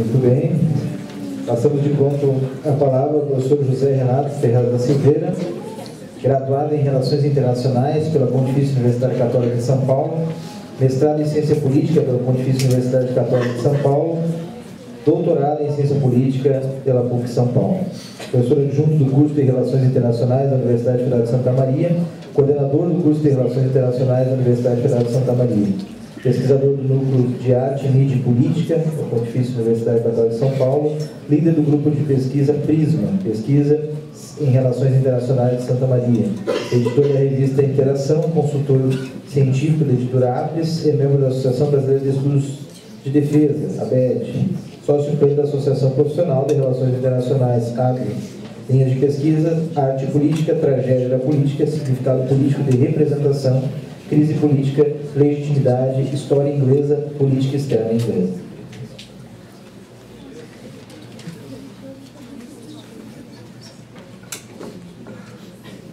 Muito bem. Passamos de pronto a palavra ao professor José Renato Ferraz da Silveira, graduado em Relações Internacionais pela Pontifícia Universidade Católica de São Paulo, mestrado em Ciência Política pela Pontifícia Universidade Católica de São Paulo, doutorado em Ciência Política pela PUC São Paulo. Professor adjunto do curso de Relações Internacionais da Universidade Federal de Santa Maria, coordenador do curso de Relações Internacionais da Universidade Federal de Santa Maria, pesquisador do Núcleo de Arte, Mídia e Política da Pontifícia Universidade Católica de São Paulo, líder do grupo de pesquisa Prisma, pesquisa em Relações Internacionais de Santa Maria, editor da revista Interação, consultor científico da editora Apres e membro da Associação Brasileira de Estudos de Defesa, ABED, sócio-pleno da Associação Profissional de Relações Internacionais, AGRE, linha de pesquisa, arte política, tragédia da política, significado político de representação, crise política, legitimidade, história inglesa, política externa inglesa.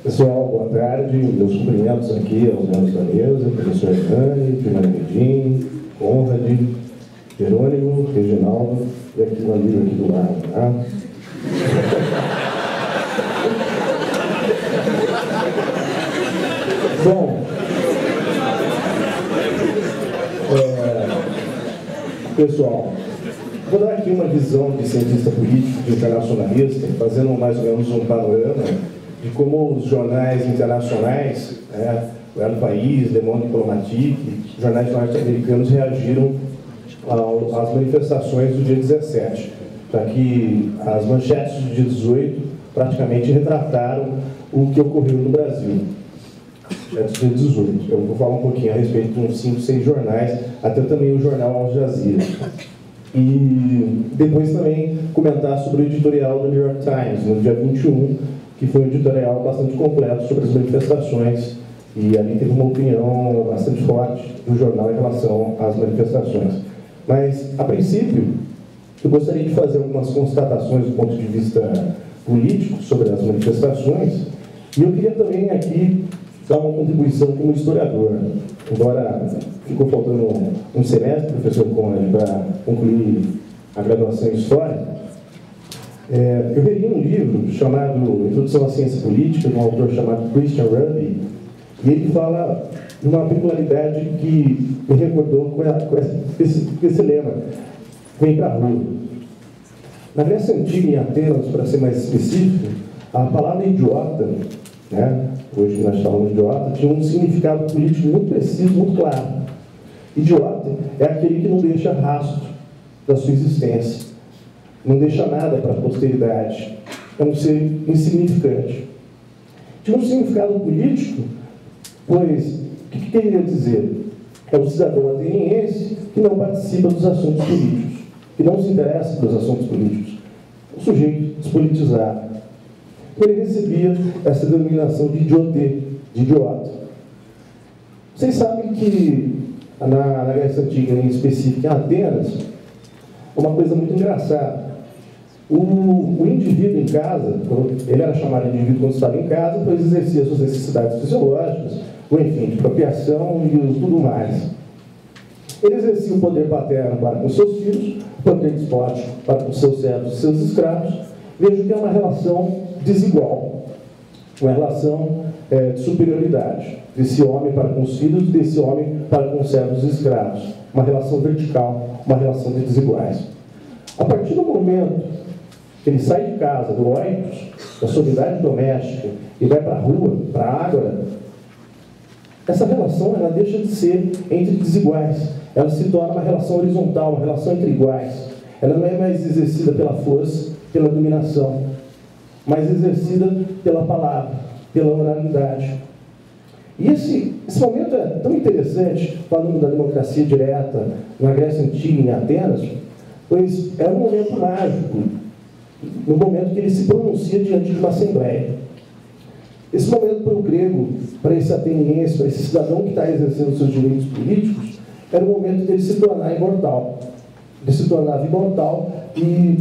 Pessoal, boa tarde. Meus cumprimentos aqui aos membros da mesa, professor Hernani, Firmani Medin, Conrad, Jerônimo, Reginaldo e aqui um amigo aqui do lado, tá? Bom, pessoal, vou dar aqui uma visão de cientista político, de internacionalista, fazendo mais ou menos um panorama de como os jornais internacionais, o El País, Le Monde Diplomatique, jornais norte-americanos reagiram às manifestações do dia 17, já que as manchetes do dia 18 praticamente retrataram o que ocorreu no Brasil. Do dia 18. Eu vou falar um pouquinho a respeito de uns 5, 6 jornais, até também o jornal Al Jazeera. E depois também comentar sobre o editorial do New York Times, no dia 21, que foi um editorial bastante completo sobre as manifestações, e ali teve uma opinião bastante forte do jornal em relação às manifestações. Mas, a princípio, eu gostaria de fazer algumas constatações do ponto de vista político sobre as manifestações, e eu queria também aqui dar uma contribuição como historiador. Embora ficou faltando um semestre, professor Conrad, para concluir a graduação em História, eu li um livro chamado Introdução à Ciência Política, de um autor chamado Christian Ruby, e ele fala de uma peculiaridade que me recordou com esse lema: vem para a rua. Na Grécia Antiga, em Atenas, para ser mais específico, a palavra idiota, hoje nós falamos de idiota, tinha um significado político muito preciso, muito claro. Idiota é aquele que não deixa rastro da sua existência, não deixa nada para a posteridade, é um ser insignificante. Tinha um significado político, pois, o que queria dizer? É o cidadão ateniense que não participa dos assuntos políticos, que não se interessa pelos assuntos políticos, o sujeito despolitizado. Ele recebia essa denominação de idiotê, de idiota. Vocês sabem que na Grécia Antiga, em específico em Atenas, uma coisa muito engraçada. O indivíduo em casa, ele era chamado de indivíduo quando estava em casa, pois exercia suas necessidades fisiológicas, ou enfim, de procriação e tudo mais. Ele exercia o poder paterno para com seus filhos, o poder despótico para com seus servos e seus escravos. Vejo que é uma relação desigual, uma relação de superioridade, desse homem para com os filhos, desse homem para com os servos e escravos, uma relação vertical, uma relação de desiguais. A partir do momento que ele sai de casa, do oitos, da solidariedade doméstica, e vai para a rua, para a ágora, essa relação ela deixa de ser entre desiguais, ela se torna uma relação horizontal, uma relação entre iguais. Ela não é mais exercida pela força, pela dominação, mas exercida pela palavra, pela oralidade. E esse momento é tão interessante, falando da democracia direta na Grécia Antiga, em Atenas, pois é um momento mágico, no momento que ele se pronuncia diante de uma assembleia. Esse momento para o grego, para esse ateniense, para esse cidadão que está exercendo seus direitos políticos, era o momento dele se tornar imortal. Ele se tornava imortal e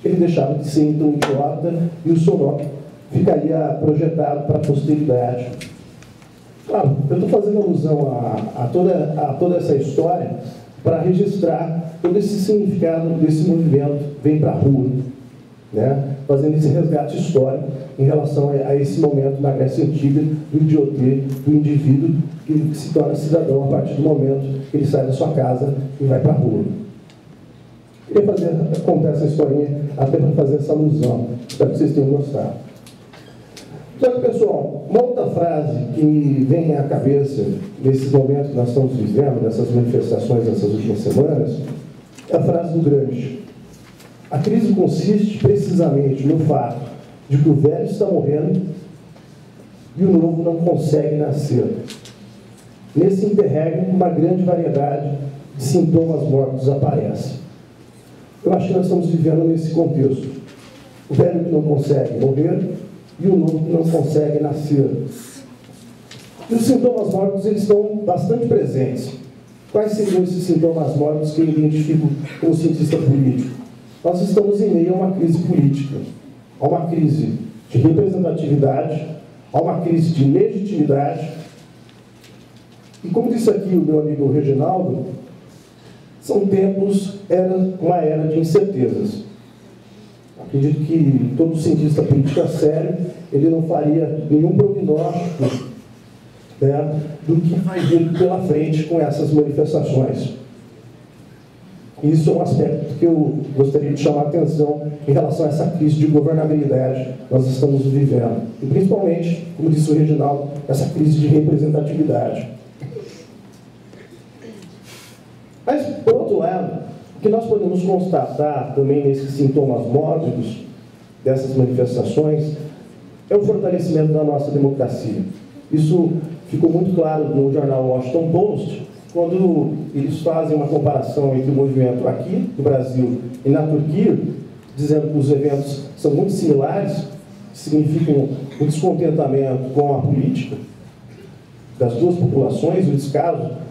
ele deixava de ser então idiota e o seu nome ficaria projetado para a posteridade. Claro, eu estou fazendo alusão a toda essa história para registrar todo esse significado desse movimento Vem para a Rua, né? Fazendo esse resgate histórico em relação a esse momento na Grécia Antiga do idiotê, do indivíduo que se torna cidadão a partir do momento que ele sai da sua casa e vai para a rua. Queria contar essa historinha até para fazer essa alusão. Espero que vocês tenham gostado. Só que, pessoal, uma outra frase que me vem à cabeça nesses momentos que nós estamos vivendo, nessas manifestações dessas últimas semanas, é a frase do Gramsci. A crise consiste precisamente no fato de que o velho está morrendo e o novo não consegue nascer. Nesse interregno, uma grande variedade de sintomas mortos aparece. Eu acho que nós estamos vivendo nesse contexto. O velho que não consegue morrer e o novo que não consegue nascer. E os sintomas mortos, eles estão bastante presentes. Quais seriam esses sintomas mortos que eu identifico como cientista político? Nós estamos em meio a uma crise política, a uma crise de representatividade, a uma crise de legitimidade. E como disse aqui o meu amigo Reginaldo, são tempos, uma era de incertezas. Acredito que todo cientista político sério, ele não faria nenhum prognóstico, né, do que vai vir pela frente com essas manifestações. Isso é um aspecto que eu gostaria de chamar a atenção em relação a essa crise de governabilidade que nós estamos vivendo. E principalmente, como disse o Reginaldo, essa crise de representatividade. Mas, por outro lado, o que nós podemos constatar também nesses sintomas mórbidos dessas manifestações é o fortalecimento da nossa democracia. Isso ficou muito claro no jornal Washington Post, quando eles fazem uma comparação entre o movimento aqui no Brasil e na Turquia, dizendo que os eventos são muito similares, significam um descontentamento com a política das duas populações, o descaso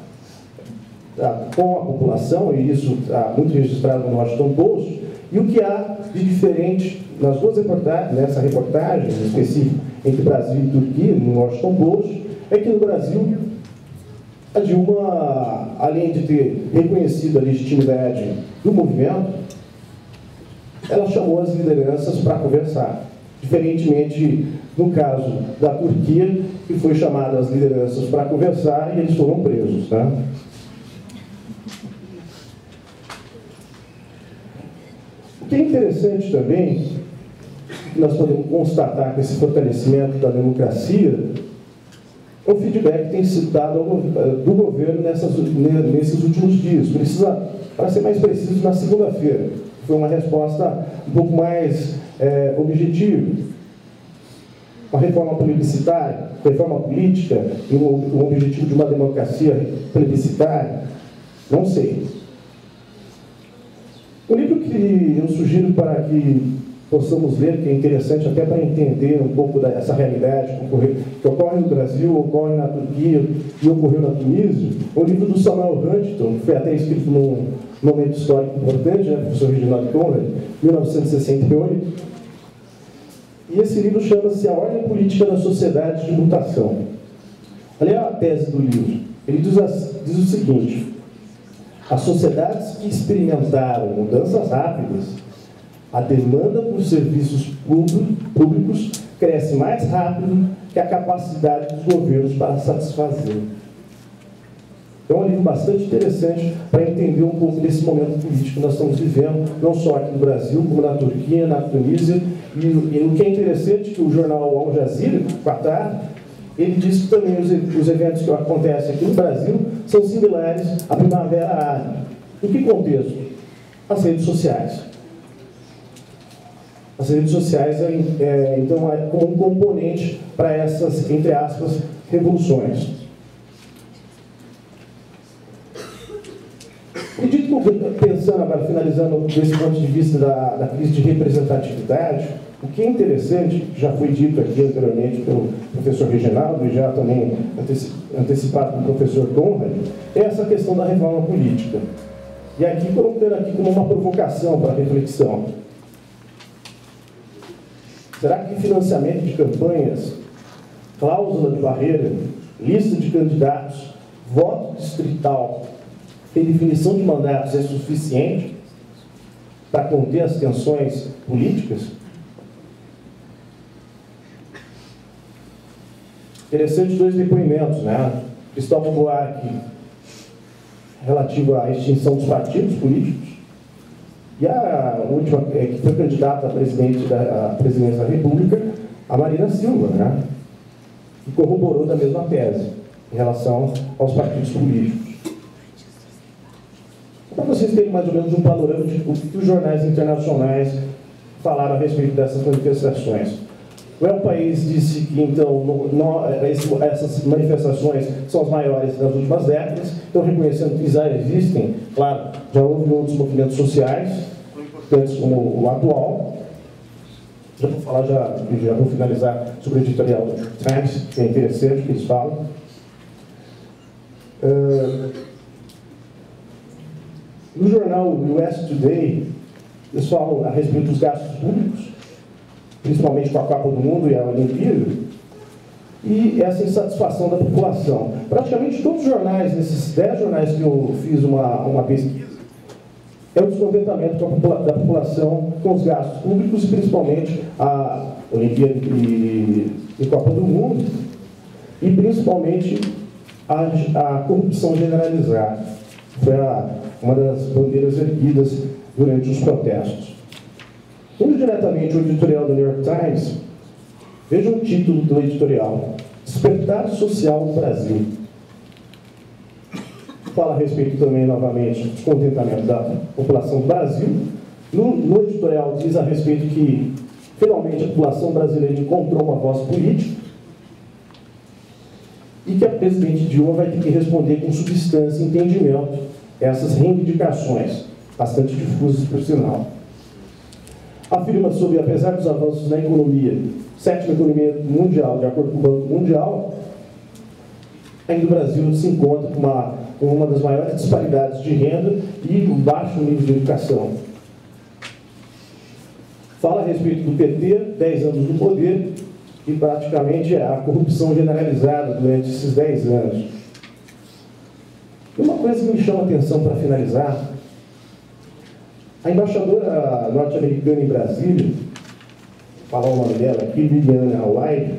com a população, e isso está muito registrado no Washington Post, e o que há de diferente nas duas reportagens, nessa reportagem específica entre Brasil e Turquia, no Washington Post, é que no Brasil a Dilma, além de ter reconhecido a legitimidade do movimento, ela chamou as lideranças para conversar. Diferentemente no caso da Turquia, que foi chamada as lideranças para conversar e eles foram presos, tá? O que é interessante também, que nós podemos constatar com esse fortalecimento da democracia, é o feedback que tem sido dado do governo nesses últimos dias. Para ser mais preciso, na segunda-feira. Foi uma resposta um pouco mais objetiva. Uma reforma plebiscitária, reforma política, e o objetivo de uma democracia plebiscitária, não sei. O livro que eu sugiro para que possamos ler, que é interessante até para entender um pouco dessa realidade que ocorre no Brasil, ocorre na Turquia e ocorreu na Tunísia, é o livro do Samuel Huntington, que foi até escrito num momento histórico importante, né, professor Reginaldo Conrad, 1968. E esse livro chama-se A Ordem Política da Sociedade de Mutação. Ali é a tese do livro. Ele diz o seguinte: as sociedades que experimentaram mudanças rápidas, a demanda por serviços públicos cresce mais rápido que a capacidade dos governos para satisfazer. Então, é um livro bastante interessante para entender um pouco desse momento político que nós estamos vivendo, não só aqui no Brasil, como na Turquia, na Tunísia. E o que é interessante é que o jornal Al Jazeera, Qatar, ele diz que também os eventos que acontecem aqui no Brasil são similares à Primavera Árabe. Em que contexto? As redes sociais. As redes sociais, então, é como um componente para essas, entre aspas, revoluções. Acredito que, pensando agora, finalizando desse ponto de vista da crise de representatividade, o que é interessante, já foi dito aqui anteriormente pelo professor Reginaldo e já também antecipado pelo professor Conrad, é essa questão da reforma política. E aqui, colocando aqui como uma provocação para a reflexão. Será que financiamento de campanhas, cláusula de barreira, lista de candidatos, voto distrital, redefinição de mandatos é suficiente para conter as tensões políticas? Interessante dois depoimentos, né? Cristóvão Buarque, relativo à extinção dos partidos políticos, e a última, que foi candidata a presidente da presidência da República, a Marina Silva, né? Que corroborou da mesma tese em relação aos partidos políticos. Para vocês terem mais ou menos um panorama de o que os jornais internacionais falaram a respeito dessas manifestações. O El País disse que, então, essas manifestações são as maiores das últimas décadas, então reconhecendo que já existem, claro, já houve outros movimentos sociais, importantes como o atual. Já vou falar, já vou finalizar sobre o editorial do Times, que é interessante o que eles falam. No jornal US Today, eles falam a respeito dos gastos públicos, principalmente com a Copa do Mundo e a Olimpíada, e essa insatisfação da população. Praticamente todos os jornais, nesses 10 jornais que eu fiz uma pesquisa, é o descontentamento da população com os gastos públicos, e principalmente a Olimpíada e Copa do Mundo, e principalmente a corrupção generalizada. Foi uma das bandeiras erguidas durante os protestos. Indo diretamente ao editorial do New York Times, veja o título do editorial: Despertar Social no Brasil. Fala a respeito também, novamente, do descontentamento da população do Brasil. No editorial diz a respeito que, finalmente, a população brasileira encontrou uma voz política e que a presidente Dilma vai ter que responder com substância e entendimento essas reivindicações, bastante difusas por sinal. Afirma sobre, apesar dos avanços na economia, sétima economia mundial, de acordo com o Banco Mundial, ainda o Brasil se encontra com uma das maiores disparidades de renda e um baixo nível de educação. Fala a respeito do PT, 10 anos no poder, e praticamente a corrupção generalizada durante esses 10 anos. E uma coisa que me chama a atenção para finalizar: a embaixadora norte-americana em Brasília, vou falar o nome dela aqui, Liliana Hawaii,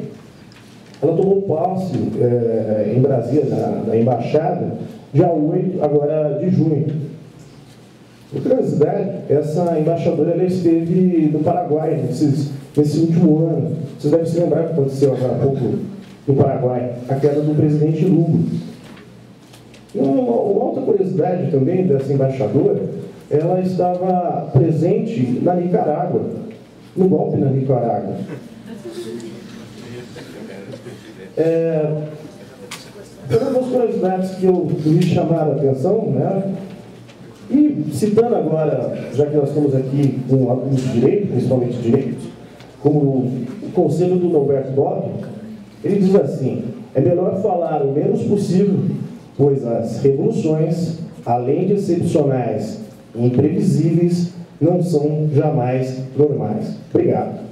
ela tomou posse em Brasília, na embaixada, dia 8 agora de junho. Por curiosidade, essa embaixadora ela esteve no Paraguai nesse último ano. Vocês devem se lembrar que aconteceu agora há pouco no Paraguai, a queda do presidente Lula. E uma outra curiosidade também dessa embaixadora: ela estava presente na Nicarágua, no golpe na Nicarágua. Foram algumas curiosidades que me chamaram a atenção, né? E citando agora, já que nós estamos aqui com alguns direitos, principalmente direitos, como o conselho do Norberto Bobbio, ele diz assim: é melhor falar o menos possível, pois as revoluções, além de excepcionais e imprevisíveis, não são jamais normais. Obrigado.